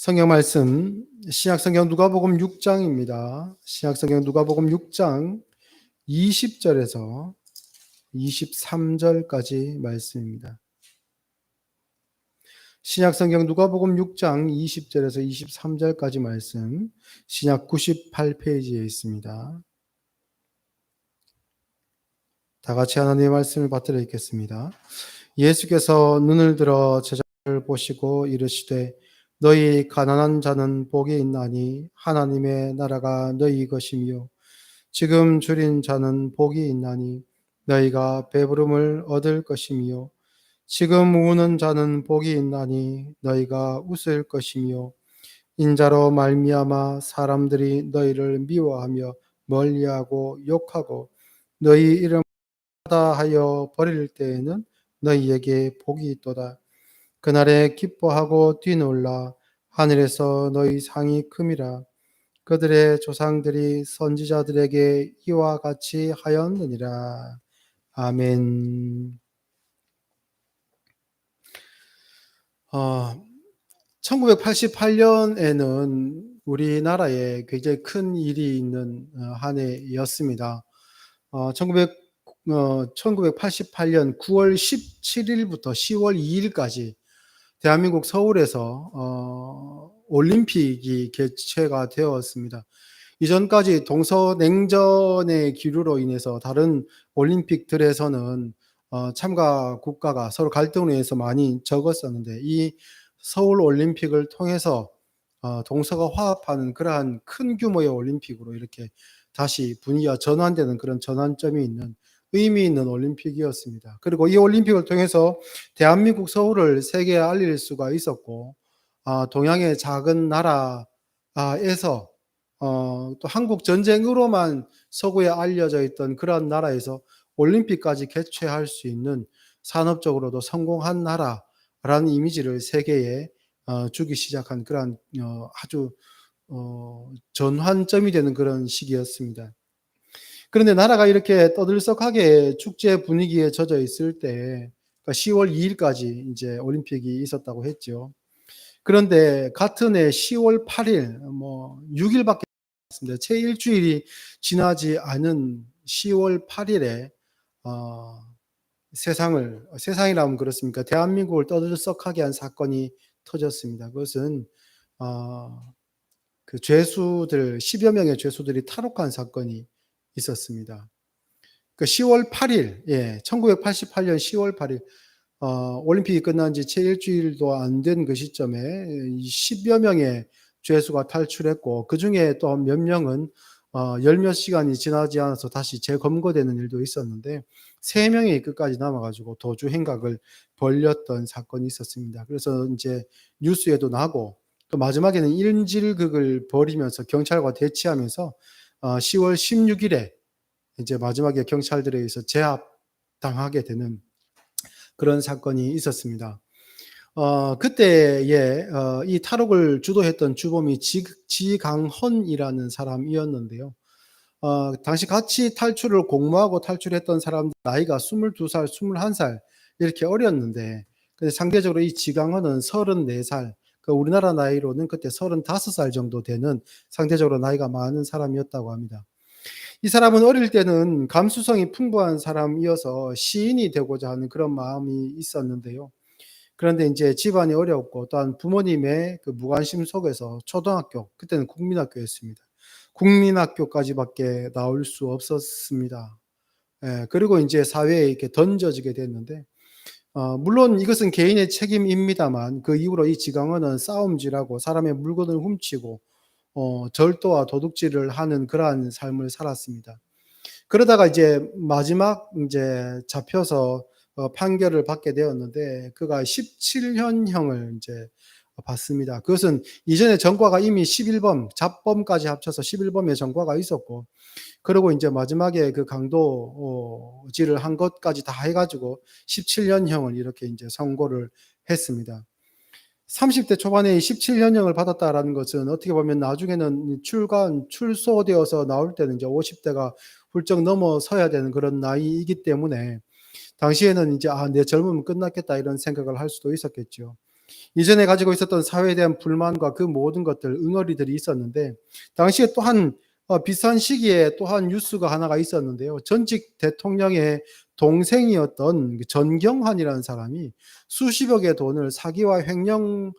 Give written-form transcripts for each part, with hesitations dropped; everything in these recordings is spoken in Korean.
성경 말씀 신약성경 누가복음 6장입니다. 신약성경 누가복음 6장 20절에서 23절까지 말씀입니다. 신약성경 누가복음 6장 20절에서 23절까지 말씀 신약 98페이지에 있습니다. 다 같이 하나님의 말씀을 받들어 읽겠습니다. 예수께서 눈을 들어 제자를 보시고 이르시되 너희 가난한 자는 복이 있나니 하나님의 나라가 너희 것이며 지금 줄인 자는 복이 있나니 너희가 배부름을 얻을 것이며 지금 우는 자는 복이 있나니 너희가 웃을 것이며 인자로 말미암아 사람들이 너희를 미워하며 멀리하고 욕하고 너희 이름 하여 버릴 때에는 너희에게 복이 있도다. 그날에 기뻐하고 뛰놀라 하늘에서 너희 상이 큼이라. 그들의 조상들이 선지자들에게 이와 같이 하였느니라. 아멘. 1988년에는 우리나라에 굉장히 큰 일이 있는 한 해였습니다. 1988년 9월 17일부터 10월 2일까지 대한민국 서울에서 올림픽이 개최가 되었습니다. 이전까지 동서냉전의 기류로 인해서 다른 올림픽들에서는 참가 국가가 서로 갈등으로 인해서 많이 적었었는데 이 서울 올림픽을 통해서 동서가 화합하는 그러한 큰 규모의 올림픽으로 이렇게 다시 분위기가 전환되는 그런 전환점이 있는 의미 있는 올림픽이었습니다. 그리고 이 올림픽을 통해서 대한민국 서울을 세계에 알릴 수가 있었고 동양의 작은 나라에서 또 한국 전쟁으로만 서구에 알려져 있던 그런 나라에서 올림픽까지 개최할 수 있는 산업적으로도 성공한 나라라는 이미지를 세계에 주기 시작한 그런 아주 전환점이 되는 그런 시기였습니다. 그런데 나라가 이렇게 떠들썩하게 축제 분위기에 젖어 있을 때 10월 2일까지 이제 올림픽이 있었다고 했죠. 그런데 같은 해 10월 8일, 6일밖에 없습니다. 채 일주일이 지나지 않은 10월 8일에 세상이라면 그렇습니까? 대한민국을 떠들썩하게 한 사건이 터졌습니다. 그것은 그 죄수들 10여 명의 죄수들이 탈옥한 사건이 있었습니다. 그 10월 8일, 1988년 10월 8일 올림픽이 끝난 지 채 일주일도 안 된 그 시점에 10여 명의 죄수가 탈출했고 그 중에 또 몇 명은 열 몇 시간이 지나지 않아서 다시 재검거되는 일도 있었는데 3명이 끝까지 남아가지고 도주 행각을 벌였던 사건이 있었습니다. 그래서 이제 뉴스에도 나고 또 마지막에는 인질극을 벌이면서 경찰과 대치하면서 10월 16일에 이제 마지막에 경찰들에 의해서 제압당하게 되는 그런 사건이 있었습니다. 그때에 이 탈옥을 주도했던 주범이 지강헌이라는 사람이었는데요. 당시 같이 탈출을 공모하고 탈출했던 사람 나이가 22살, 21살 이렇게 어렸는데 근데 상대적으로 이 지강헌은 34살, 우리나라 나이로는 그때 35살 정도 되는 상대적으로 나이가 많은 사람이었다고 합니다. 이 사람은 어릴 때는 감수성이 풍부한 사람이어서 시인이 되고자 하는 그런 마음이 있었는데요. 그런데 이제 집안이 어렵고 또한 부모님의 그 무관심 속에서 초등학교, 그때는 국민학교였습니다. 국민학교까지밖에 나올 수 없었습니다. 그리고 이제 사회에 이렇게 던져지게 됐는데, 물론 이것은 개인의 책임입니다만 그 이후로 이 지강원은 싸움질하고 사람의 물건을 훔치고 절도와 도둑질을 하는 그러한 삶을 살았습니다. 그러다가 이제 마지막 이제 잡혀서 판결을 받게 되었는데 그가 17년형을 이제 받습니다. 그것은 이전에 전과가 이미 11범, 잡범까지 합쳐서 11범의 전과가 있었고, 그리고 이제 마지막에 그 강도질을 한 것까지 다 해가지고 17년형을 이렇게 이제 선고를 했습니다. 30대 초반에 17년형을 받았다라는 것은 어떻게 보면 나중에는 출소되어서 나올 때는 이제 50대가 훌쩍 넘어서야 되는 그런 나이이기 때문에 당시에는 이제 내 젊으면 끝났겠다 이런 생각을 할 수도 있었겠죠. 이전에 가지고 있었던 사회에 대한 불만과 그 모든 것들 응어리들이 있었는데 당시에 또한 비슷한 시기에 또한 뉴스가 하나가 있었는데요. 전직 대통령의 동생이었던 그 전경환이라는 사람이 수십억의 돈을 사기와 횡령을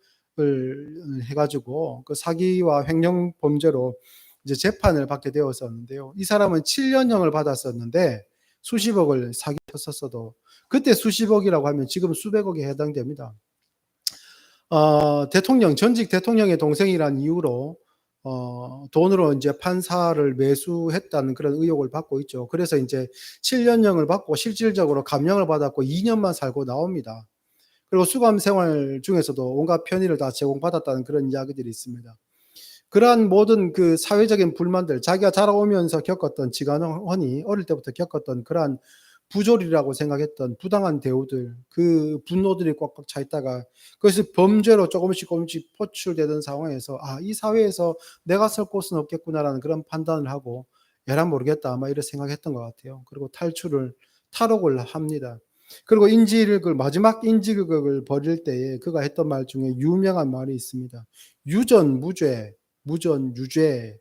해 가지고 그 사기와 횡령 범죄로 이제 재판을 받게 되었었는데요. 이 사람은 7년형을 받았었는데 수십억을 사기쳤었어도 그때 수십억이라고 하면 지금 수백억에 해당됩니다. 대통령 전직 대통령의 동생이란 이유로 돈으로 인제 판사를 매수했다는 그런 의혹을 받고 있죠. 그래서 인제 7년형을 받고 실질적으로 감형을 받았고 2 년만 살고 나옵니다. 그리고 수감 생활 중에서도 온갖 편의를 다 제공받았다는 그런 이야기들이 있습니다. 그러한 모든 그 사회적인 불만들 자기가 자라오면서 겪었던 지간헌이 어릴 때부터 겪었던 그러한 부조리라고 생각했던 부당한 대우들 그 분노들이 꽉꽉 차 있다가 그것이 범죄로 조금씩 포출되던 상황에서 '아 이 사회에서 내가 설 곳은 없겠구나.'라는 그런 판단을 하고 '에라 모르겠다.' 아마 이런 생각했던 것 같아요. 그리고 탈옥을 합니다. 그리고 그 마지막 인질극을 벌일 때에 그가 했던 말 중에 유명한 말이 있습니다. 유전무죄, 무전유죄.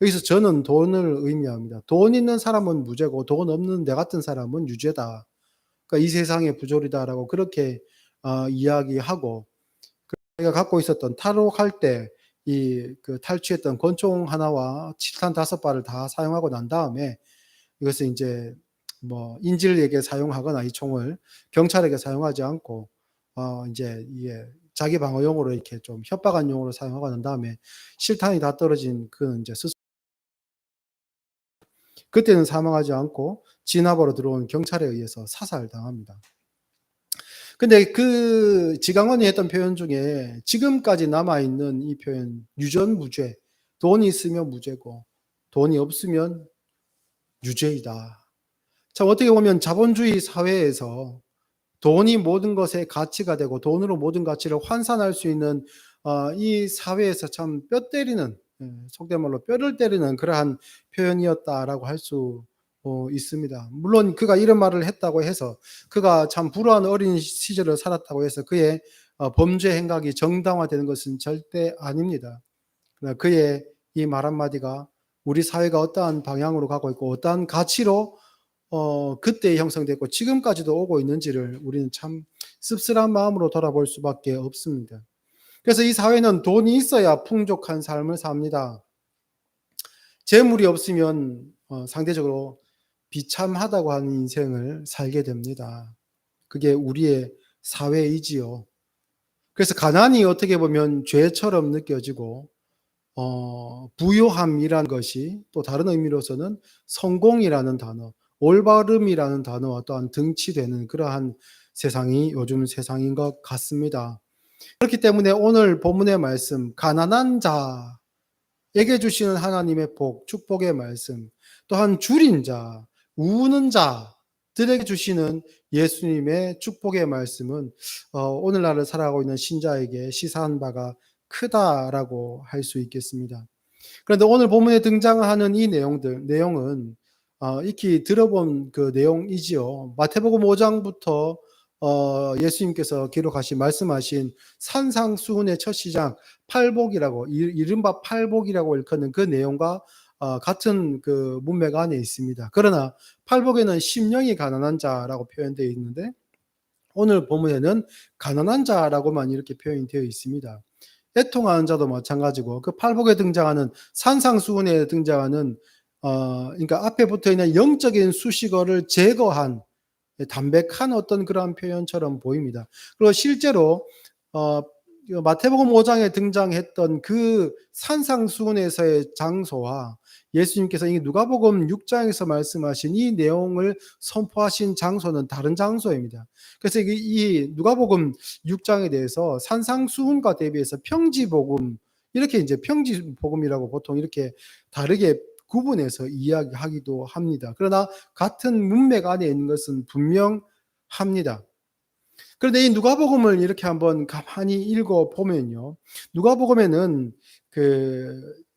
여기서 저는 돈을 의미합니다. 돈 있는 사람은 무죄고 돈 없는 내 같은 사람은 유죄다. 그러니까 이 세상의 부조리다라고 그렇게 이야기하고 자기가 갖고 있었던 탈옥할 때 그 탈취했던 권총 하나와 칠탄 5발을 다 사용하고 난 다음에 이것을 인제 뭐 인질에게 사용하거나 이 총을 경찰에게 사용하지 않고 인제 이게 자기 방어용으로 이렇게 좀 협박한 용으로 사용하고 난 다음에 실탄이 다 떨어진 그 인제 그때는 사망하지 않고 진압으로 들어온 경찰에 의해서 사살당합니다. 근데 그 지강원이 했던 표현 중에 지금까지 남아 있는 이 표현 유전무죄 돈이 있으면 무죄고 돈이 없으면 유죄이다. 참 어떻게 보면 자본주의 사회에서 돈이 모든 것의 가치가 되고 돈으로 모든 가치를 환산할 수 있는 이 사회에서 참 뼈 때리는 속된 말로 뼈를 때리는 그러한 표현이었다라고 할 수 있습니다. 물론 그가 이런 말을 했다고 해서 그가 참 불우한 어린 시절을 살았다고 해서 그의 범죄 행각이 정당화되는 것은 절대 아닙니다. 그러나 그의 이 말 한마디가 우리 사회가 어떠한 방향으로 가고 있고 어떠한 가치로 그때 형성됐고 지금까지도 오고 있는지를 우리는 참 씁쓸한 마음으로 돌아볼 수밖에 없습니다. 그래서 이 사회는 돈이 있어야 풍족한 삶을 삽니다. 재물이 없으면 상대적으로 비참하다고 하는 인생을 살게 됩니다. 그게 우리의 사회이지요. 그래서 가난이 어떻게 보면 죄처럼 느껴지고 부요함이란 것이 또 다른 의미로서는 성공이라는 단어, 올바름이라는 단어와 또한 등치되는 그러한 세상이 요즘 세상인 것 같습니다. 그렇기 때문에 오늘 본문의 말씀 가난한 자에게 주시는 하나님의 복, 축복의 말씀, 또한 줄인 자, 우는 자들에게 주시는 예수님의 축복의 말씀은 오늘날을 살아가고 있는 신자에게 시사한 바가 크다라고 할 수 있겠습니다. 그런데 오늘 본문에 등장하는 이 내용은 익히 들어본 그 내용이지요. 마태복음 5 장부터 예수님께서 기록하신 말씀하신 산상수훈의 첫 시장 팔복이라고 이른바 팔복이라고 일컫는 그 내용과 같은 그 문맥 안에 있습니다. 그러나 팔복에는 심령이 가난한 자라고 표현되어 있는데 오늘 본문에는 가난한 자라고만 이렇게 표현이 되어 있습니다. 애통하는 자도 마찬가지고 그 팔복에 등장하는 산상수훈에 등장하는 그러니까 앞에 붙어 있는 영적인 수식어를 제거한 담백한 어떤 그러한 표현처럼 보입니다. 그리고 실제로 어 마태복음 5 장에 등장했던 그 산상수훈에서의 장소와 예수님께서 이 누가복음 6 장에서 말씀하신 이 내용을 선포하신 장소는 다른 장소입니다. 그래서 이 누가복음 6 장에 대해서 산상수훈과 대비해서 평지복음 이렇게 인제 평지복음이라고 보통 이렇게 다르게 구분해서 이야기하기도 합니다. 그러나 같은 문맥 안에 있는 것은 분명합니다. 그런데 이 누가복음을 이렇게 한번 가만히 읽어 보면요. 누가복음에는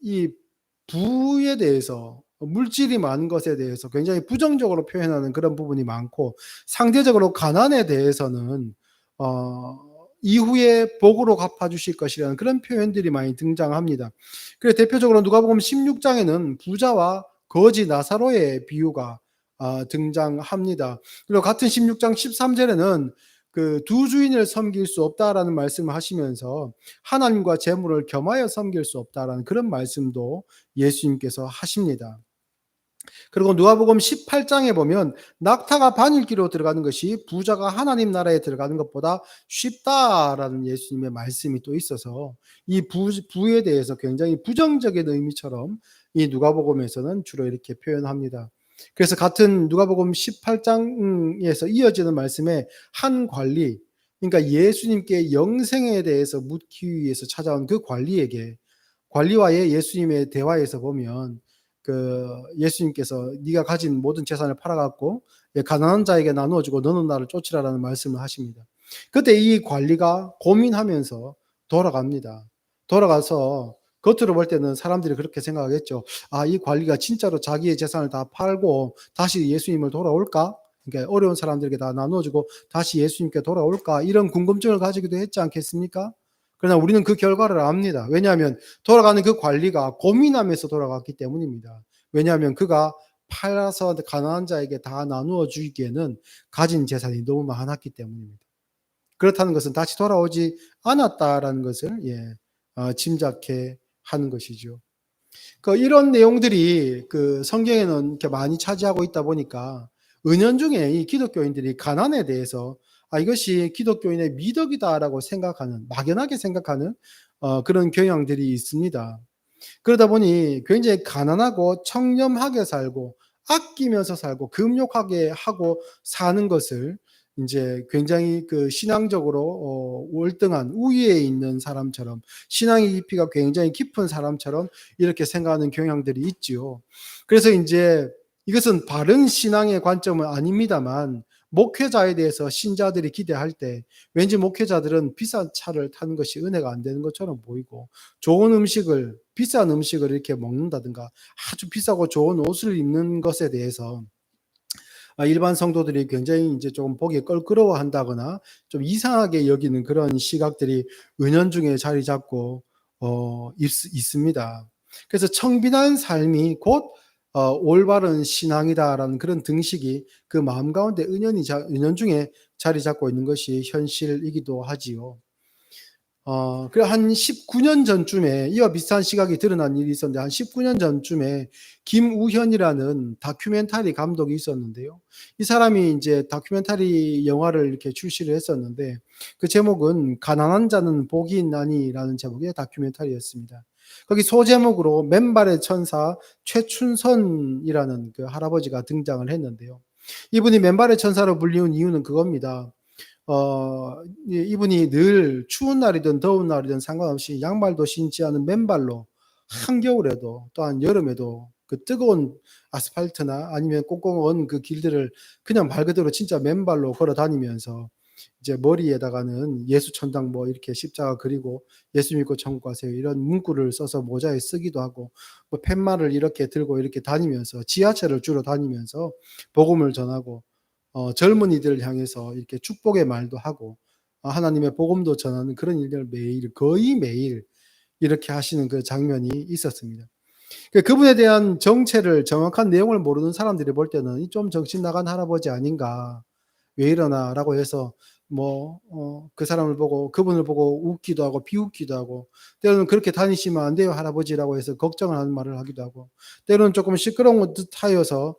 이 부에 대해서 물질이 많은 것에 대해서 굉장히 부정적으로 표현하는 그런 부분이 많고 상대적으로 가난에 대해서는 이후에 복으로 갚아주실 것이라는 그런 표현들이 많이 등장합니다. 그래서 대표적으로 누가복음 16장에는 부자와 거지 나사로의 비유가 등장합니다. 그리고 같은 16장 13절에는 그 두 주인을 섬길 수 없다라는 말씀을 하시면서 하나님과 재물을 겸하여 섬길 수 없다라는 그런 말씀도 예수님께서 하십니다. 그리고 누가복음 18장에 보면 낙타가 바늘기로 들어가는 것이 부자가 하나님 나라에 들어가는 것보다 쉽다라는 예수님의 말씀이 또 있어서 이 부에 대해서 굉장히 부정적인 의미처럼 이 누가복음에서는 주로 이렇게 표현합니다. 그래서 같은 누가복음 18장에서 이어지는 말씀에 한 관리, 그러니까 예수님께 영생에 대해서 묻기 위해서 찾아온 그 관리와의 예수님의 대화에서 보면 그 예수님께서 네가 가진 모든 재산을 팔아갖고 가난한 자에게 나누어주고 너는 나를 쫓으라라는 말씀을 하십니다. 그때 이 관리가 고민하면서 돌아갑니다. 돌아가서 겉으로 볼 때는 사람들이 그렇게 생각하겠죠. 이 관리가 진짜로 자기의 재산을 다 팔고 다시 예수님을 돌아올까? 그러니까 어려운 사람들에게 다 나누어주고 다시 예수님께 돌아올까? 이런 궁금증을 가지기도 했지 않겠습니까? 그러나 우리는 그 결과를 압니다. 왜냐하면 돌아가는 그 관리가 고민하면서 돌아갔기 때문입니다. 왜냐하면 그가 팔아서 가난한 자에게 다 나누어 주기에는 가진 재산이 너무 많았기 때문입니다. 그렇다는 것은 다시 돌아오지 않았다라는 것을 짐작해 하는 것이죠. 이런 내용들이 그 성경에는 이렇게 많이 차지하고 있다 보니까 은연중에 이 기독교인들이 가난에 대해서 이것이 기독교인의 미덕이다라고 생각하는, 막연하게 생각하는 그런 경향들이 있습니다. 그러다 보니 굉장히 가난하고 청렴하게 살고 아끼면서 살고 금욕하게 하고 사는 것을 이제 굉장히 그 신앙적으로 월등한 우위에 있는 사람처럼, 신앙의 깊이가 굉장히 깊은 사람처럼 이렇게 생각하는 경향들이 있지요. 그래서 이제 이것은 바른 신앙의 관점은 아닙니다만 목회자에 대해서 신자들이 기대할 때 왠지 목회자들은 비싼 차를 타는 것이 은혜가 안 되는 것처럼 보이고 좋은 음식을, 비싼 음식을 이렇게 먹는다든가 아주 비싸고 좋은 옷을 입는 것에 대해서 일반 성도들이 굉장히 이제 좀 보기에 껄끄러워한다거나 좀 이상하게 여기는 그런 시각들이 은연중에 자리 잡고 있습니다. 그래서 청빈한 삶이 곧 올바른 신앙이다라는 그런 등식이 그 마음 가운데 은연중에 자리 잡고 있는 것이 현실이기도 하지요. 그래 한 19년 전쯤에 이와 비슷한 시각이 드러난 일이 있었는데 한 19년 전쯤에 김우현이라는 다큐멘터리 감독이 있었는데요. 이 사람이 이제 다큐멘터리 영화를 이렇게 출시를 했었는데 그 제목은 가난한 자는 복이 있나니라는 제목의 다큐멘터리였습니다. 거기 소제목으로 맨발의 천사 최춘선이라는 그 할아버지가 등장을 했는데요. 이분이 맨발의 천사로 불리운 이유는 그겁니다. 이분이 늘 추운 날이든 더운 날이든 상관없이 양말도 신지 않은 맨발로 한겨울에도 또한 여름에도 그 뜨거운 아스팔트나 아니면 꽁꽁 그 길들을 그냥 말 그대로 진짜 맨발로 걸어 다니면서 이제 머리에다가는 예수 천당 뭐 이렇게 십자가 그리고 예수 믿고 천국 가세요 이런 문구를 써서 모자에 쓰기도 하고 뭐 팻말을 이렇게 들고 이렇게 다니면서 지하철을 주로 다니면서 복음을 전하고 젊은이들을 향해서 이렇게 축복의 말도 하고 하나님의 복음도 전하는 그런 일들을 매일, 거의 매일 이렇게 하시는 그 장면이 있었습니다. 그분에 대한 정체를, 정확한 내용을 모르는 사람들이 볼 때는 좀 정신 나간 할아버지 아닌가, 왜 이러나라고 해서 그 사람을 보고, 그분을 보고 웃기도 하고 비웃기도 하고, 때로는 그렇게 다니시면 안 돼요 할아버지라고 해서 걱정을 하는 말을 하기도 하고, 때로는 조금 시끄러운 듯 하여서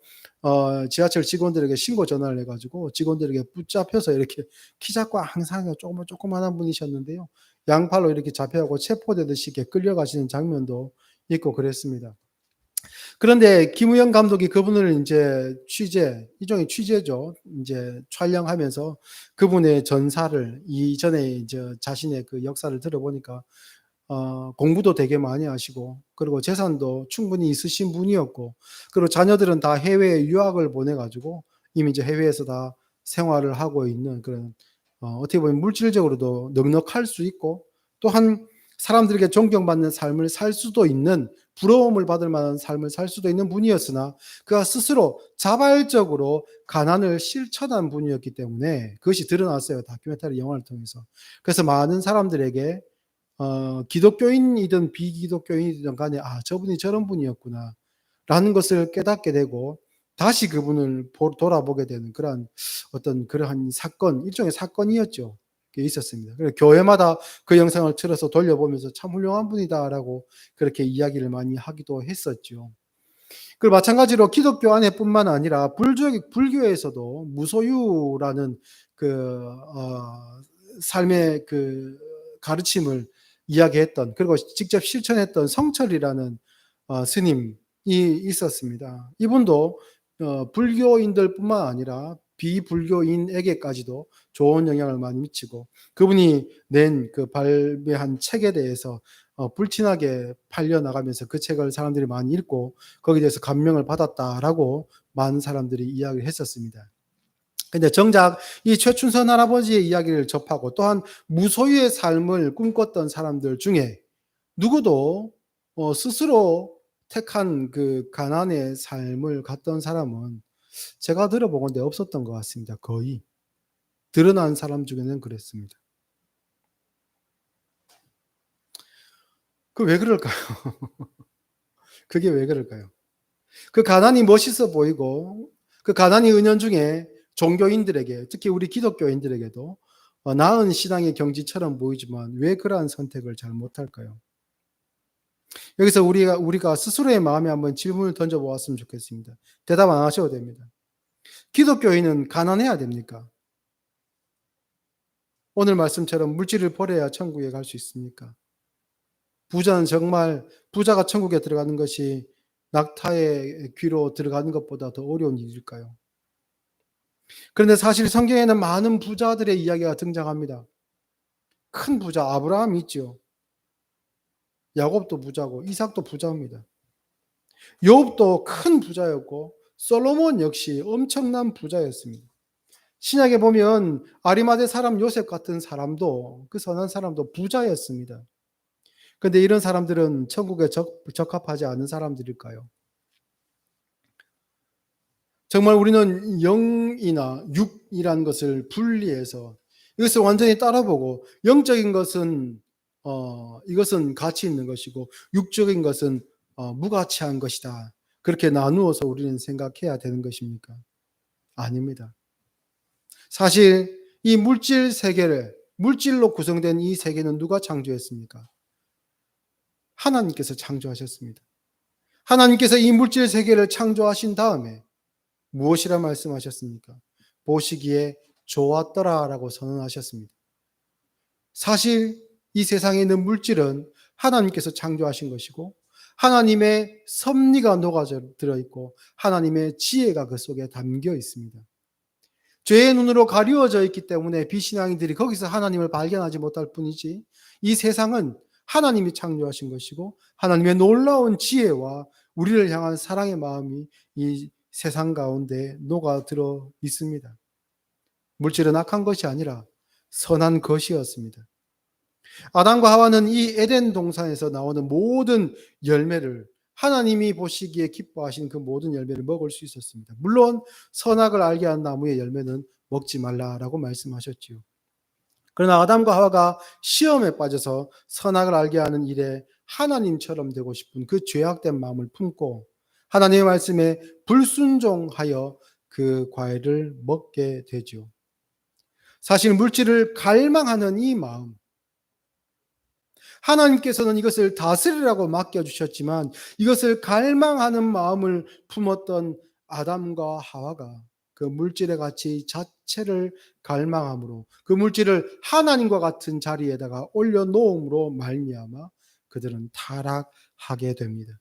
지하철 직원들에게 신고 전화를 해가지고 직원들에게 붙잡혀서 이렇게 키 작고 항상 조그만한 분이셨는데요. 양팔로 이렇게 잡혀가고 체포되듯이 이렇게 끌려가시는 장면도 있고 그랬습니다. 그런데 김우영 감독이 그분을 이제 일종의 취재죠. 이제 촬영하면서 그분의 전사를 이전에 이제 자신의 그 역사를 들어보니까 공부도 되게 많이 하시고 그리고 재산도 충분히 있으신 분이었고 그리고 자녀들은 다 해외에 유학을 보내 가지고 이미 이제 해외에서 다 생활을 하고 있는 그런 어떻게 보면 물질적으로도 넉넉할 수 있고 또한 사람들에게 존경받는 삶을 살 수도 있는, 부러움을 받을 만한 삶을 살 수도 있는 분이었으나 그가 스스로 자발적으로 가난을 실천한 분이었기 때문에 그것이 드러났어요. 다큐멘터리 영화를 통해서. 그래서 많은 사람들에게 기독교인이든 비기독교인이든 간에 저분이 저런 분이었구나 라는 것을 깨닫게 되고 다시 그분을 돌아보게 되는 그러한 어떤 그러한 사건, 일종의 사건이었죠. 그게 있었습니다. 그래서 교회마다 그 영상을 틀어서 돌려보면서 참 훌륭한 분이다라고 그렇게 이야기를 많이 하기도 했었죠. 그리고 마찬가지로 기독교 안에뿐만 아니라 불교에서도 무소유라는 그 삶의 그 가르침을 이야기했던, 그리고 직접 실천했던 성철이라는 스님이 있었습니다. 이분도 불교인들뿐만 아니라 비불교인에게까지도 좋은 영향을 많이 미치고 그분이 낸 그 발매한 책에 대해서 불티나게 팔려 나가면서 그 책을 사람들이 많이 읽고 거기에 대해서 감명을 받았다라고 많은 사람들이 이야기를 했었습니다. 근데 정작 이 최춘선 할아버지의 이야기를 접하고 또한 무소유의 삶을 꿈꿨던 사람들 중에 누구도 스스로 택한 그 가난의 삶을 갔던 사람은 제가 들어보건대 없었던 것 같습니다. 거의. 드러난 사람 중에는 그랬습니다. 그 왜 그럴까요? 그게 왜 그럴까요? 그 가난이 멋있어 보이고 그 가난이 은연중에 종교인들에게, 특히 우리 기독교인들에게도 나은 신앙의 경지처럼 보이지만 왜 그러한 선택을 잘 못할까요? 여기서 우리가 스스로의 마음에 한번 질문을 던져 보았으면 좋겠습니다. 대답 안 하셔도 됩니다. 기독교인은 가난해야 됩니까? 오늘 말씀처럼 물질을 버려야 천국에 갈 수 있습니까? 부자는 정말, 부자가 천국에 들어가는 것이 낙타의 귀로 들어가는 것보다 더 어려운 일일까요? 그런데 사실 성경에는 많은 부자들의 이야기가 등장합니다. 큰 부자 아브라함이 있죠. 야곱도 부자고 이삭도 부자입니다. 욥도 큰 부자였고 솔로몬 역시 엄청난 부자였습니다. 신약에 보면 아리마대 사람 요셉 같은 사람도, 그 선한 사람도 부자였습니다. 그런데 이런 사람들은 천국에 적합하지 않은 사람들일까요? 정말 우리는 영이나 육이라는 것을 분리해서 이것을 완전히 따라보고 영적인 것은 이것은 가치 있는 것이고 육적인 것은 무가치한 것이다. 그렇게 나누어서 우리는 생각해야 되는 것입니까? 아닙니다. 사실 이 물질 세계를, 물질로 구성된 이 세계는 누가 창조했습니까? 하나님께서 창조하셨습니다. 하나님께서 이 물질 세계를 창조하신 다음에 무엇이라 말씀하셨습니까? 보시기에 좋았더라라고 선언하셨습니다. 사실 이 세상에 있는 물질은 하나님께서 창조하신 것이고 하나님의 섭리가 녹아들어 있고 하나님의 지혜가 그 속에 담겨 있습니다. 죄의 눈으로 가리워져 있기 때문에 비신앙인들이 거기서 하나님을 발견하지 못할 뿐이지 이 세상은 하나님이 창조하신 것이고 하나님의 놀라운 지혜와 우리를 향한 사랑의 마음이 이 세상 가운데 녹아들어 있습니다. 물질은 악한 것이 아니라 선한 것이었습니다. 아담과 하와는 이 에덴 동산에서 나오는 모든 열매를, 하나님이 보시기에 기뻐하신 그 모든 열매를 먹을 수 있었습니다. 물론 선악을 알게 한 나무의 열매는 먹지 말라라고 말씀하셨지요. 그러나 아담과 하와가 시험에 빠져서 선악을 알게 하는 일에 하나님처럼 되고 싶은 그 죄악된 마음을 품고 하나님의 말씀에 불순종하여 그 과일을 먹게 되죠. 사실 물질을 갈망하는 이 마음, 하나님께서는 이것을 다스리라고 맡겨주셨지만 이것을 갈망하는 마음을 품었던 아담과 하와가 그 물질의 가치 자체를 갈망함으로 그 물질을 하나님과 같은 자리에다가 올려놓음으로 말미암아 그들은 타락하게 됩니다.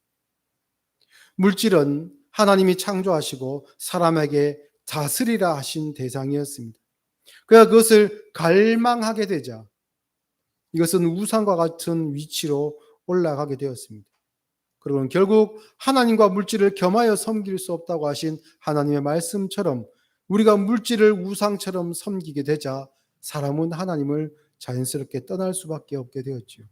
물질은 하나님이 창조하시고 사람에게 다스리라 하신 대상이었습니다. 그가 그것을 갈망하게 되자 이것은 우상과 같은 위치로 올라가게 되었습니다. 그리고 결국 하나님과 물질을 겸하여 섬길 수 없다고 하신 하나님의 말씀처럼 우리가 물질을 우상처럼 섬기게 되자 사람은 하나님을 자연스럽게 떠날 수밖에 없게 되었지요.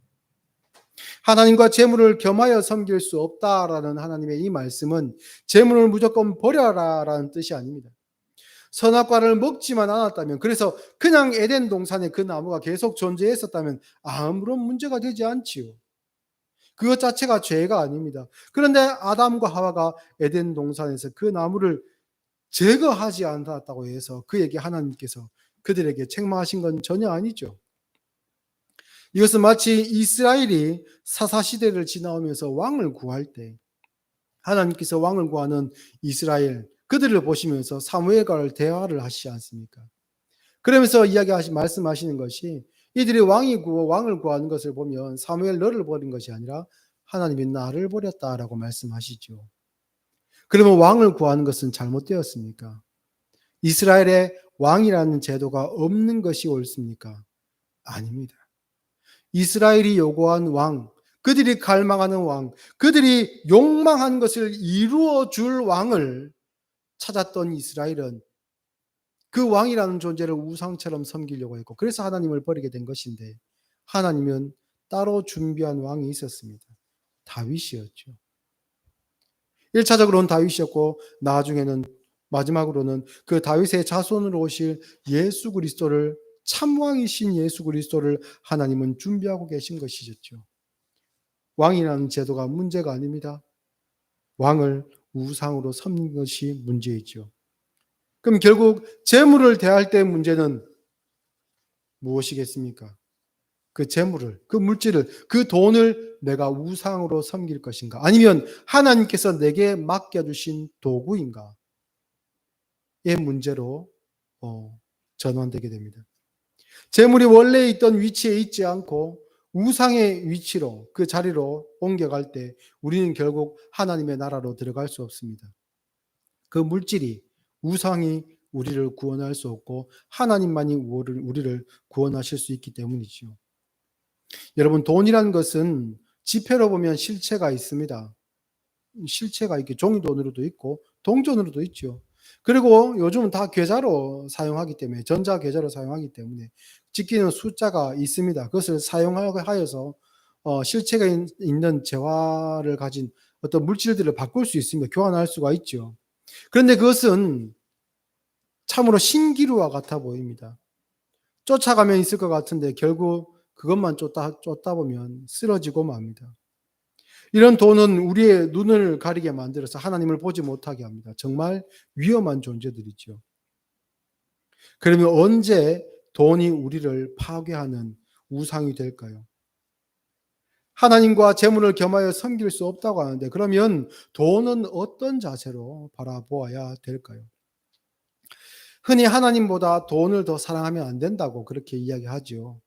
하나님과 재물을 겸하여 섬길 수 없다라는 하나님의 이 말씀은 재물을 무조건 버려라라는 뜻이 아닙니다. 선악과를 먹지만 않았다면, 그래서 그냥 에덴 동산에 그 나무가 계속 존재했었다면 아무런 문제가 되지 않지요. 그것 자체가 죄가 아닙니다. 그런데 아담과 하와가 에덴 동산에서 그 나무를 제거하지 않았다고 해서 그에게 하나님께서 그들에게 책망하신 건 전혀 아니죠. 이것은 마치 이스라엘이 사사시대를 지나오면서 왕을 구할 때 하나님께서 왕을 구하는 이스라엘, 그들을 보시면서 사무엘과 대화를 하시지 않습니까? 그러면서 말씀하시는 것이, 이들이 왕을 구하는 것을 보면 사무엘 너를 버린 것이 아니라 하나님이 나를 버렸다라고 말씀하시죠. 그러면 왕을 구하는 것은 잘못되었습니까? 이스라엘에 왕이라는 제도가 없는 것이 옳습니까? 아닙니다. 이스라엘이 요구한 왕, 그들이 갈망하는 왕, 그들이 욕망한 것을 이루어 줄 왕을 찾았던 이스라엘은 그 왕이라는 존재를 우상처럼 섬기려고 했고, 그래서 하나님을 버리게 된 것인데, 하나님은 따로 준비한 왕이 있었습니다. 다윗이었죠. 1차적으로는 다윗이었고, 마지막으로는 그 다윗의 자손으로 오실 예수 그리스도를, 참왕이신 예수 그리스도를 하나님은 준비하고 계신 것이죠. 왕이라는 제도가 문제가 아닙니다. 왕을 우상으로 섬긴 것이 문제이죠. 그럼 결국 재물을 대할 때 문제는 무엇이겠습니까? 그 재물을, 그 물질을, 그 돈을 내가 우상으로 섬길 것인가? 아니면 하나님께서 내게 맡겨주신 도구인가? 의 문제로 전환되게 됩니다. 재물이 원래 있던 위치에 있지 않고 우상의 위치로, 그 자리로 옮겨갈 때 우리는 결국 하나님의 나라로 들어갈 수 없습니다. 그 물질이, 우상이 우리를 구원할 수 없고 하나님만이 우리를 구원하실 수 있기 때문이죠. 여러분, 돈이라는 것은 지폐로 보면 실체가 있습니다. 실체가 이렇게 종이돈으로도 있고 동전으로도 있죠. 그리고 요즘은 다 계좌로 사용하기 때문에, 전자 계좌로 사용하기 때문에 찍히는 숫자가 있습니다. 그것을 사용하여서 실체가 있는 재화를 가진 어떤 물질들을 바꿀 수 있습니다. 교환할 수가 있죠. 그런데 그것은 참으로 신기루와 같아 보입니다. 쫓아가면 있을 것 같은데 결국 그것만 쫓다 보면 쓰러지고 맙니다. 이런 돈은 우리의 눈을 가리게 만들어서 하나님을 보지 못하게 합니다. 정말 위험한 존재들이죠. 그러면 언제 돈이 우리를 파괴하는 우상이 될까요? 하나님과 재물을 겸하여 섬길 수 없다고 하는데, 그러면 돈은 어떤 자세로 바라보아야 될까요? 흔히 하나님보다 돈을 더 사랑하면 안 된다고 그렇게 이야기하죠.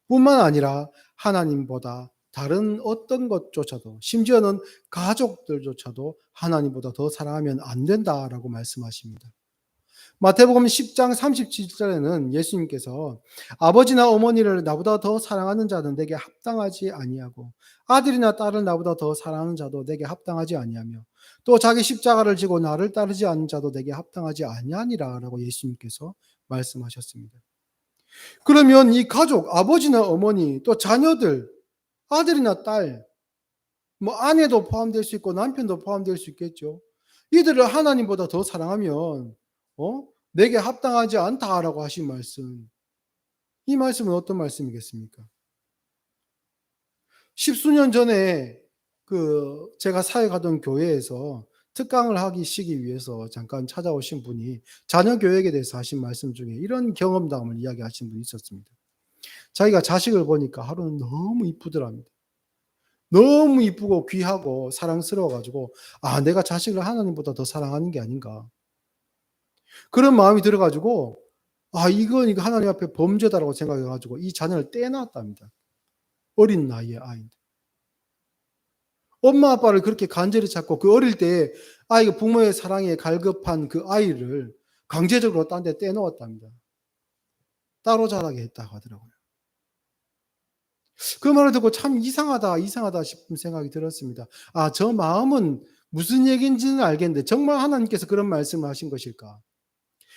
뿐만 아니라 하나님보다 다른 어떤 것조차도, 심지어는 가족들조차도 하나님보다 더 사랑하면 안 된다라고 말씀하십니다. 마태복음 10장 37절에는 예수님께서 아버지나 어머니를 나보다 더 사랑하는 자는 내게 합당하지 아니하고 아들이나 딸을 나보다 더 사랑하는 자도 내게 합당하지 아니하며 또 자기 십자가를 지고 나를 따르지 않는 자도 내게 합당하지 아니하니라라고 예수님께서 말씀하셨습니다. 그러면 이 가족, 아버지나 어머니, 또 자녀들, 아들이나 딸, 아내도 포함될 수 있고 남편도 포함될 수 있겠죠. 이들을 하나님보다 더 사랑하면 내게 합당하지 않다라고 하신 말씀. 이 말씀은 어떤 말씀이겠습니까? 십수년 전에 제가 사역하던 교회에서 특강을 하시기 위해서 잠깐 찾아오신 분이 자녀 교육에 대해서 하신 말씀 중에 이런 경험담을 이야기하신 분이 있었습니다. 자기가 자식을 보니까 하루는 너무 이쁘더랍니다. 너무 이쁘고 귀하고 사랑스러워 가지고 내가 자식을 하나님보다 더 사랑하는 게 아닌가. 그런 마음이 들어 가지고 이건 하나님 앞에 범죄다라고 생각해 가지고 이 자녀를 떼놨답니다. 어린 나이의 아이인데. 엄마 아빠를 그렇게 간절히 찾고 그 어릴 때 아이가 부모의 사랑에 갈급한 그 아이를 강제적으로 딴 데 떼놓았답니다. 따로 자라게 했다고 하더라고요. 그 말을 듣고 참 이상하다 싶은 생각이 들었습니다. 저 마음은 무슨 얘기인지는 알겠는데 정말 하나님께서 그런 말씀을 하신 것일까?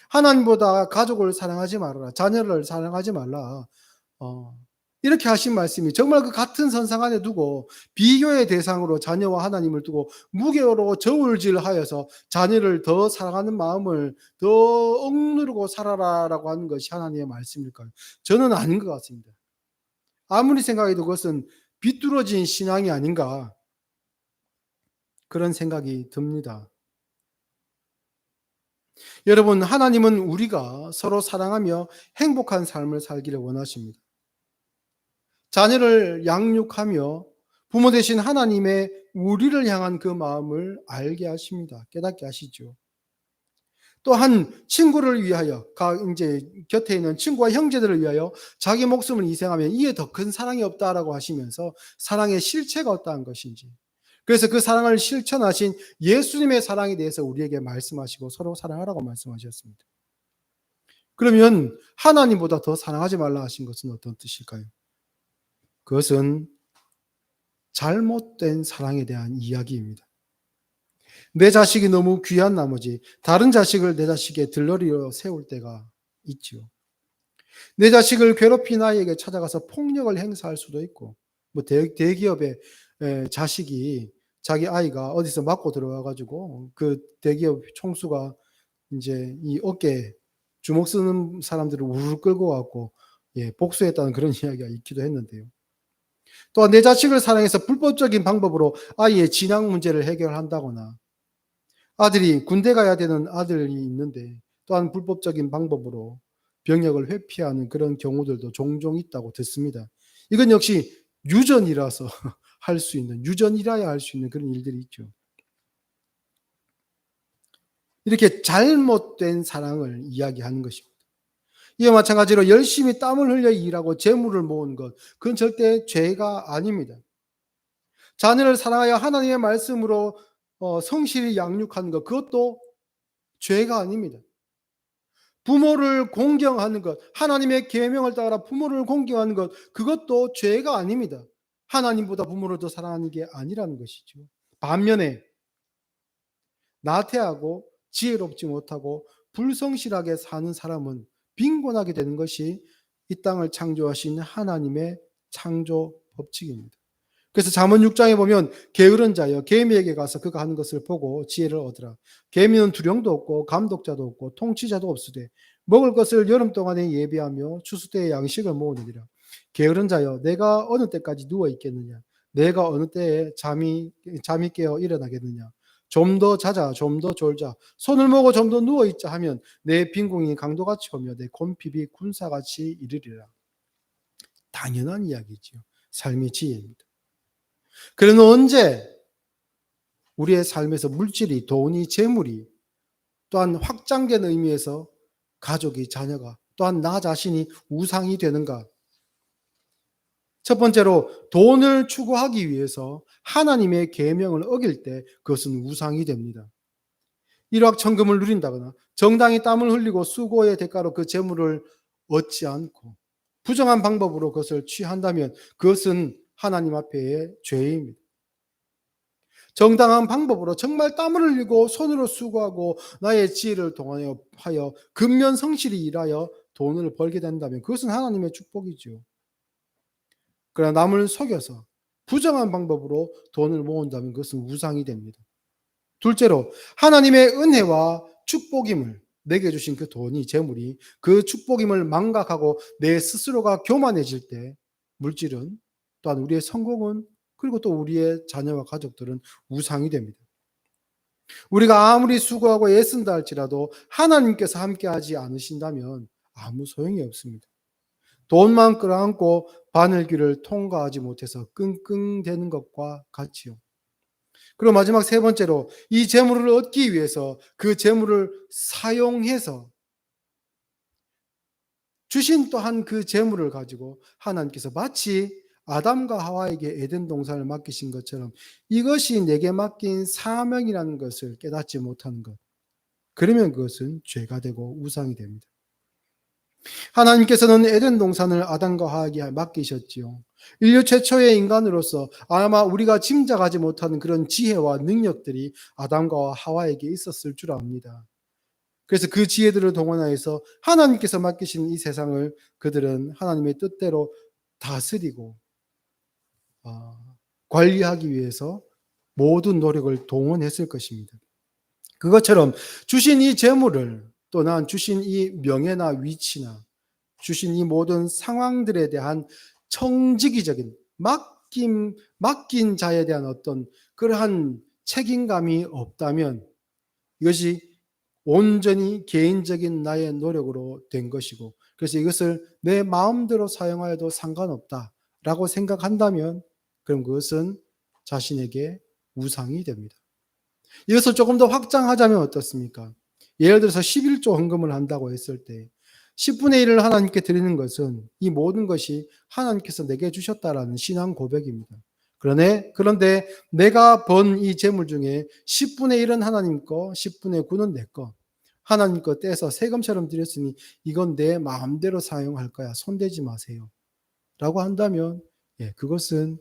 하나님보다 가족을 사랑하지 말아라. 자녀를 사랑하지 말라. 이렇게 하신 말씀이 정말 그 같은 선상 안에 두고 비교의 대상으로 자녀와 하나님을 두고 무게로 저울질하여서 자녀를 더 사랑하는 마음을 더 억누르고 살아라라고 하는 것이 하나님의 말씀일까요? 저는 아닌 것 같습니다. 아무리 생각해도 그것은 비뚤어진 신앙이 아닌가 그런 생각이 듭니다. 여러분, 하나님은 우리가 서로 사랑하며 행복한 삶을 살기를 원하십니다. 자녀를 양육하며 부모 되신 하나님의 우리를 향한 그 마음을 알게 하십니다. 깨닫게 하시죠. 또한 친구를 위하여, 이제 곁에 있는 친구와 형제들을 위하여 자기 목숨을 희생하면 이에 더 큰 사랑이 없다라고 하시면서 사랑의 실체가 어떠한 것인지, 그래서 그 사랑을 실천하신 예수님의 사랑에 대해서 우리에게 말씀하시고 서로 사랑하라고 말씀하셨습니다. 그러면 하나님보다 더 사랑하지 말라 하신 것은 어떤 뜻일까요? 그것은 잘못된 사랑에 대한 이야기입니다. 내 자식이 너무 귀한 나머지 다른 자식을 내 자식의 들러리로 세울 때가 있지요. 내 자식을 괴롭힌 아이에게 찾아가서 폭력을 행사할 수도 있고, 뭐 대기업의 자식이 자기 아이가 어디서 맞고 들어와 가지고 그 대기업 총수가 이제 이 어깨에 주먹 쓰는 사람들을 우르르 끌고 와갖고 복수했다는 그런 이야기가 있기도 했는데요. 또한 내 자식을 사랑해서 불법적인 방법으로 아이의 진학 문제를 해결한다거나, 아들이 군대 가야 되는 아들이 있는데 또한 불법적인 방법으로 병역을 회피하는 그런 경우들도 종종 있다고 듣습니다. 이건 역시 유전이라서 할 수 있는, 유전이라야 할 수 있는 그런 일들이 있죠. 이렇게 잘못된 사랑을 이야기하는 것입니다. 이와 마찬가지로 열심히 땀을 흘려 일하고 재물을 모은 것, 그건 절대 죄가 아닙니다. 자녀를 사랑하여 하나님의 말씀으로 성실히 양육하는 것, 그것도 죄가 아닙니다. 부모를 공경하는 것, 하나님의 계명을 따라 부모를 공경하는 것, 그것도 죄가 아닙니다. 하나님보다 부모를 더 사랑하는 게 아니라는 것이죠. 반면에 나태하고 지혜롭지 못하고 불성실하게 사는 사람은 빈곤하게 되는 것이 이 땅을 창조하신 하나님의 창조 법칙입니다. 그래서 잠언 6장에 보면 게으른 자여 개미에게 가서 그가 하는 것을 보고 지혜를 얻으라. 개미는 두령도 없고 감독자도 없고 통치자도 없으되 먹을 것을 여름 동안에 예비하며 추수 때에 양식을 모으느니라. 게으른 자여 내가 어느 때까지 누워 있겠느냐. 내가 어느 때에 잠이 깨어 일어나겠느냐. 좀 더 자자, 좀 더 졸자, 손을 모고 좀 더 누워 있자 하면 내 빈궁이 강도같이 오며 내 곰핍이 군사같이 이르리라. 당연한 이야기지요. 삶의 지혜입니다. 그러나 언제 우리의 삶에서 물질이, 돈이, 재물이, 또한 확장된 의미에서 가족이, 자녀가, 또한 나 자신이 우상이 되는가? 첫 번째로 돈을 추구하기 위해서 하나님의 계명을 어길 때 그것은 우상이 됩니다. 일확천금을 누린다거나 정당히 땀을 흘리고 수고의 대가로 그 재물을 얻지 않고 부정한 방법으로 그것을 취한다면 그것은 하나님 앞에의 죄입니다. 정당한 방법으로 정말 땀을 흘리고 손으로 수고하고 나의 지혜를 동하여 근면 성실히 일하여 돈을 벌게 된다면 그것은 하나님의 축복이죠. 그러나 남을 속여서 부정한 방법으로 돈을 모은다면 그것은 우상이 됩니다. 둘째로 하나님의 은혜와 축복임을, 내게 주신 그 돈이, 재물이 그 축복임을 망각하고 내 스스로가 교만해질 때 물질은, 또한 우리의 성공은, 그리고 또 우리의 자녀와 가족들은 우상이 됩니다. 우리가 아무리 수고하고 애쓴다 할지라도 하나님께서 함께하지 않으신다면 아무 소용이 없습니다. 돈만 끌어안고 바늘길을 통과하지 못해서 끙끙대는 것과 같이요. 그리고 마지막 세 번째로 이 재물을 얻기 위해서 그 재물을 사용해서 주신 또한 그 재물을 가지고 하나님께서 마치 아담과 하와에게 에덴 동산을 맡기신 것처럼 이것이 내게 맡긴 사명이라는 것을 깨닫지 못하는 것. 그러면 그것은 죄가 되고 우상이 됩니다. 하나님께서는 에덴 동산을 아담과 하와에게 맡기셨지요. 인류 최초의 인간으로서 아마 우리가 짐작하지 못하는 그런 지혜와 능력들이 아담과 하와에게 있었을 줄 압니다. 그래서 그 지혜들을 동원하여서 하나님께서 맡기신 이 세상을 그들은 하나님의 뜻대로 다스리고 관리하기 위해서 모든 노력을 동원했을 것입니다. 그것처럼 주신 이 재물을, 또는 주신 이 명예나 위치나 주신 이 모든 상황들에 대한 청지기적인 맡긴 자에 대한 어떤 그러한 책임감이 없다면 이것이 온전히 개인적인 나의 노력으로 된 것이고, 그래서 이것을 내 마음대로 사용하여도 상관없다라고 생각한다면 그럼 그것은 자신에게 우상이 됩니다. 이것을 조금 더 확장하자면 어떻습니까? 예를 들어서 11조 헌금을 한다고 했을 때 10분의 1을 하나님께 드리는 것은 이 모든 것이 하나님께서 내게 주셨다라는 신앙 고백입니다. 그런데 내가 번 이 재물 중에 10분의 1은 하나님 거, 10분의 9는 내 거. 하나님 거 떼서 세금처럼 드렸으니 이건 내 마음대로 사용할 거야. 손대지 마세요. 라고 한다면 그것은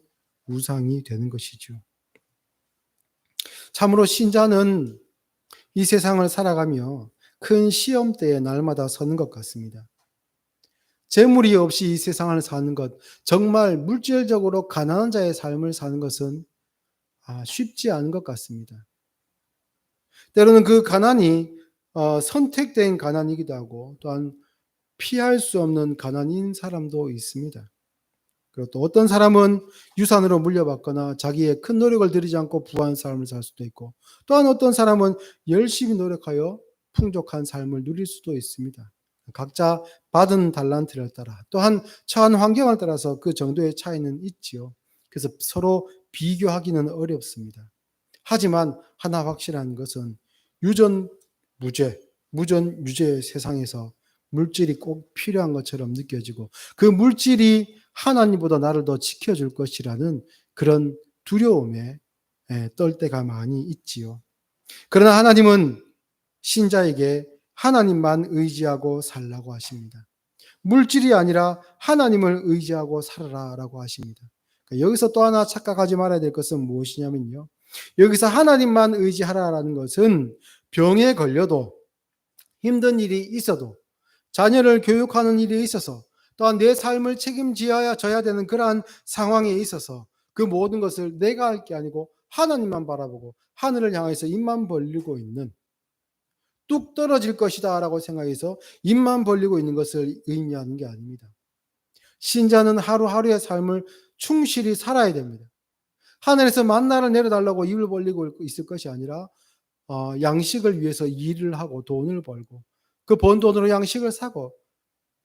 우상이 되는 것이죠. 참으로 신자는 이 세상을 살아가며 큰 시험대에 날마다 서는 것 같습니다. 재물이 없이 이 세상을 사는 것, 정말 물질적으로 가난한 자의 삶을 사는 것은 쉽지 않은 것 같습니다. 때로는 그 가난이 선택된 가난이기도 하고, 또한 피할 수 없는 가난인 사람도 있습니다. 그리고 또 어떤 사람은 유산으로 물려받거나 자기의 큰 노력을 들이지 않고 부한 삶을 살 수도 있고, 또한 어떤 사람은 열심히 노력하여 풍족한 삶을 누릴 수도 있습니다. 각자 받은 달란트를 따라, 또한 처한 환경을 따라서 그 정도의 차이는 있지요. 그래서 서로 비교하기는 어렵습니다. 하지만 하나 확실한 것은 무전유죄의 세상에서 물질이 꼭 필요한 것처럼 느껴지고, 그 물질이 하나님보다 나를 더 지켜줄 것이라는 그런 두려움에 떨 때가 많이 있지요. 그러나 하나님은 신자에게 하나님만 의지하고 살라고 하십니다. 물질이 아니라 하나님을 의지하고 살아라라고 하십니다. 여기서 또 하나 착각하지 말아야 될 것은 무엇이냐면요. 여기서 하나님만 의지하라라는 것은 병에 걸려도, 힘든 일이 있어도, 자녀를 교육하는 일이 있어서, 또한 내 삶을 책임져야 되는 그러한 상황에 있어서 그 모든 것을 내가 할 게 아니고 하나님만 바라보고 하늘을 향해서 입만 벌리고 있는, 뚝 떨어질 것이다 라고 생각해서 입만 벌리고 있는 것을 의미하는 게 아닙니다. 신자는 하루하루의 삶을 충실히 살아야 됩니다. 하늘에서 만나를 내려달라고 입을 벌리고 있을 것이 아니라 양식을 위해서 일을 하고 돈을 벌고, 그 번 돈으로 양식을 사고,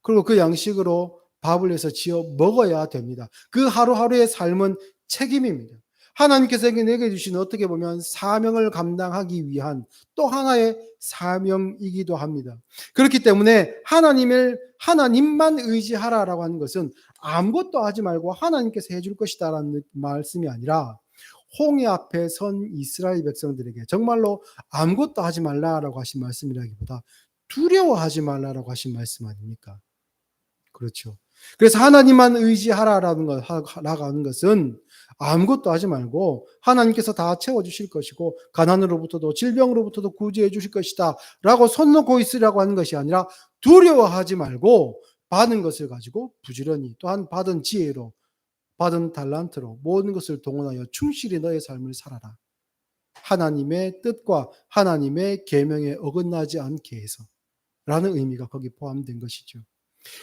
그리고 그 양식으로 밥을 해서 지어 먹어야 됩니다. 그 하루하루의 삶은 책임입니다. 하나님께서 내게 주신 어떻게 보면 사명을 감당하기 위한 또 하나의 사명이기도 합니다. 그렇기 때문에 하나님만 의지하라라고 하는 것은 아무것도 하지 말고 하나님께서 해줄 것이다라는 말씀이 아니라, 홍해 앞에 선 이스라엘 백성들에게 정말로 아무것도 하지 말라라고 하신 말씀이라기보다 두려워하지 말라라고 하신 말씀 아닙니까? 그렇죠. 그래서 하나님만 의지하라라는 나가는 것은 아무것도 하지 말고 하나님께서 다 채워주실 것이고 가난으로부터도 질병으로부터도 구제해 주실 것이다 라고 손 놓고 있으라고 하는 것이 아니라, 두려워하지 말고 받은 것을 가지고 부지런히, 또한 받은 지혜로, 받은 달란트로 모든 것을 동원하여 충실히 너의 삶을 살아라. 하나님의 뜻과 하나님의 계명에 어긋나지 않게 해서 라는 의미가 거기 포함된 것이죠.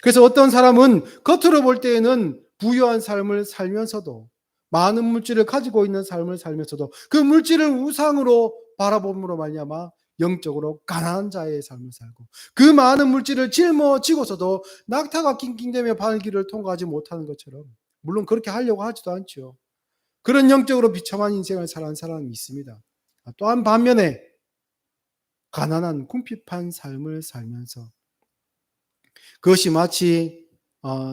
그래서 어떤 사람은 겉으로 볼 때에는 부유한 삶을 살면서도, 많은 물질을 가지고 있는 삶을 살면서도 그 물질을 우상으로 바라봄으로 말미암아 영적으로 가난한 자의 삶을 살고, 그 많은 물질을 짊어지고서도 낙타가 낑낑대며 바늘길을 통과하지 못하는 것처럼, 물론 그렇게 하려고 하지도 않죠. 그런 영적으로 비참한 인생을 살아가는 사람이 있습니다. 또한 반면에 가난한 궁핍한 삶을 살면서 그것이 마치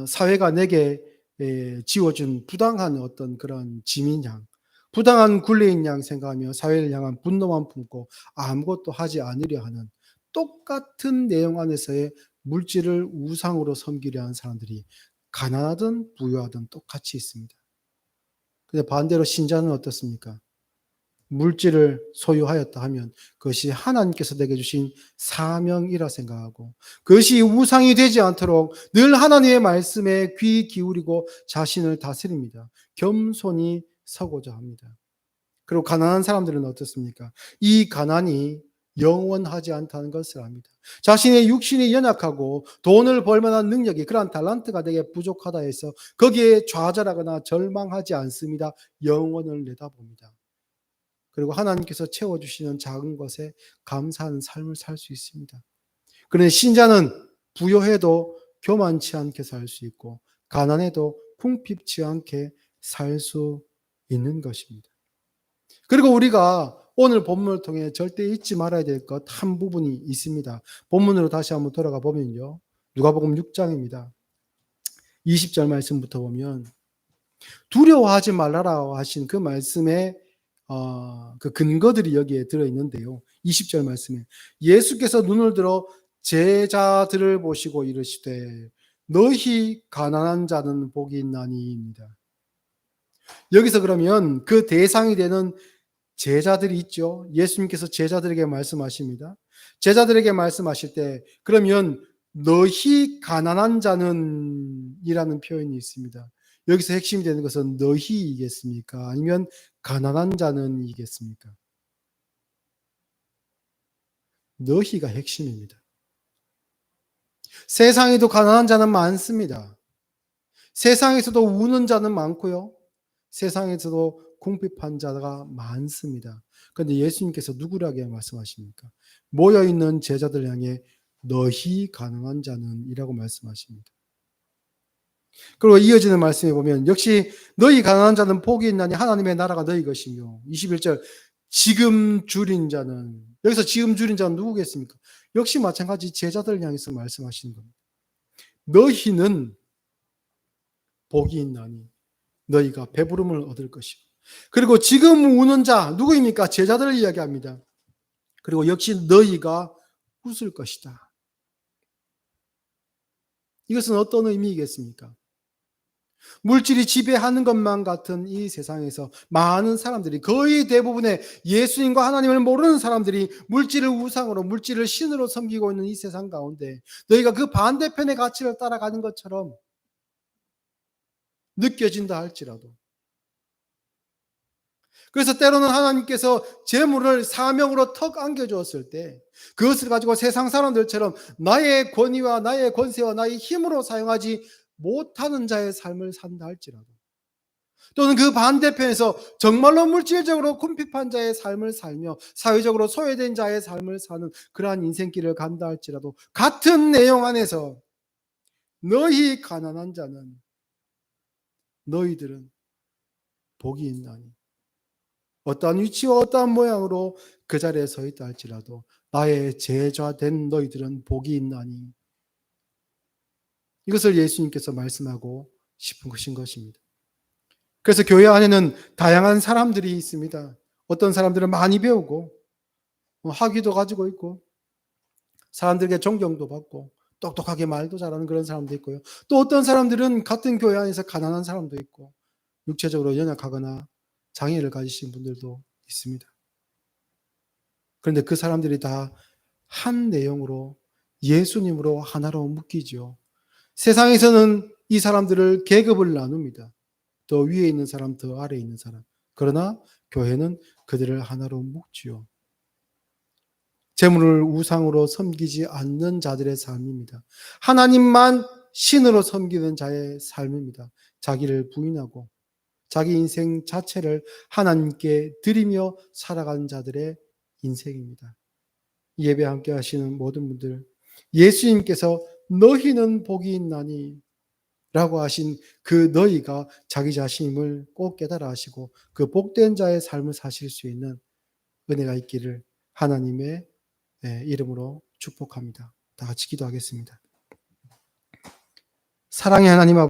사회가 내게 지워준 부당한 어떤 그런 짐인 양, 부당한 굴레인 양 생각하며 사회를 향한 분노만 품고 아무것도 하지 않으려 하는 똑같은 내용 안에서의 물질을 우상으로 섬기려 하는 사람들이 가난하든 부유하든 똑같이 있습니다. 근데 반대로 신자는 어떻습니까? 물질을 소유하였다 하면 그것이 하나님께서 내게 주신 사명이라 생각하고 그것이 우상이 되지 않도록 늘 하나님의 말씀에 귀 기울이고 자신을 다스립니다. 겸손히 서고자 합니다. 그리고 가난한 사람들은 어떻습니까? 이 가난이 영원하지 않다는 것을 압니다. 자신의 육신이 연약하고 돈을 벌 만한 능력이 그러한 달란트가 내게 부족하다 해서 거기에 좌절하거나 절망하지 않습니다. 영원을 내다봅니다. 그리고 하나님께서 채워주시는 작은 것에 감사하는 삶을 살 수 있습니다. 그런데 신자는 부요해도 교만치 않게 살 수 있고 가난해도 궁핍치 않게 살 수 있는 것입니다. 그리고 우리가 오늘 본문을 통해 절대 잊지 말아야 될 것 한 부분이 있습니다. 본문으로 다시 한번 돌아가 보면요. 누가복음 6장입니다. 20절 말씀부터 보면 두려워하지 말라라 하신 그 말씀에 그 근거들이 여기에 들어있는데요. 20절 말씀에 예수께서 눈을 들어 제자들을 보시고 이르시되 너희 가난한 자는 복이 있나니입니다. 여기서 그러면 그 대상이 되는 제자들이 있죠. 예수님께서 제자들에게 말씀하십니다. 제자들에게 말씀하실 때 그러면 너희 가난한 자는 이라는 표현이 있습니다. 여기서 핵심이 되는 것은 너희이겠습니까? 아니면 가난한 자는 이겠습니까? 너희가 핵심입니다. 세상에도 가난한 자는 많습니다. 세상에서도 우는 자는 많고요. 세상에서도 궁핍한 자가 많습니다. 그런데 예수님께서 누구에게 말씀하십니까? 모여있는 제자들 향해 너희 가난한 자는 이라고 말씀하십니다. 그리고 이어지는 말씀에 보면 역시 너희 가난한 자는 복이 있나니 하나님의 나라가 너희 것이며 21절 지금 줄인 자는 여기서 지금 줄인 자는 누구겠습니까? 역시 마찬가지 제자들 향해서 말씀하시는 겁니다. 너희는 복이 있나니 너희가 배부름을 얻을 것이고 그리고 지금 우는 자 누구입니까? 제자들을 이야기합니다. 그리고 역시 너희가 웃을 것이다. 이것은 어떤 의미이겠습니까? 물질이 지배하는 것만 같은 이 세상에서 많은 사람들이 거의 대부분의 예수님과 하나님을 모르는 사람들이 물질을 우상으로 물질을 신으로 섬기고 있는 이 세상 가운데 너희가 그 반대편의 가치를 따라가는 것처럼 느껴진다 할지라도 그래서 때로는 하나님께서 재물을 사명으로 턱 안겨주었을 때 그것을 가지고 세상 사람들처럼 나의 권위와 나의 권세와 나의 힘으로 사용하지 못하는 자의 삶을 산다 할지라도 또는 그 반대편에서 정말로 물질적으로 궁핍한 자의 삶을 살며 사회적으로 소외된 자의 삶을 사는 그러한 인생길을 간다 할지라도 같은 내용 안에서 너희 가난한 자는 너희들은 복이 있나니 어떠한 위치와 어떠한 모양으로 그 자리에 서 있다 할지라도 나의 제자 된 너희들은 복이 있나니 이것을 예수님께서 말씀하고 싶은 것인 것입니다. 그래서 교회 안에는 다양한 사람들이 있습니다. 어떤 사람들은 많이 배우고 학위도 가지고 있고 사람들에게 존경도 받고 똑똑하게 말도 잘하는 그런 사람도 있고요. 또 어떤 사람들은 같은 교회 안에서 가난한 사람도 있고 육체적으로 연약하거나 장애를 가지신 분들도 있습니다. 그런데 그 사람들이 다 한 내용으로 예수님으로 하나로 묶이죠. 세상에서는 이 사람들을 계급을 나눕니다. 더 위에 있는 사람, 더 아래에 있는 사람. 그러나 교회는 그들을 하나로 묶지요. 재물을 우상으로 섬기지 않는 자들의 삶입니다. 하나님만 신으로 섬기는 자의 삶입니다. 자기를 부인하고 자기 인생 자체를 하나님께 드리며 살아가는 자들의 인생입니다. 예배 함께 하시는 모든 분들, 예수님께서 너희는 복이 있나니 라고 하신 그 너희가 자기 자신임을 꼭 깨달아 하시고 그 복된 자의 삶을 사실 수 있는 은혜가 있기를 하나님의 이름으로 축복합니다. 다 같이 기도하겠습니다. 사랑의 하나님 아버지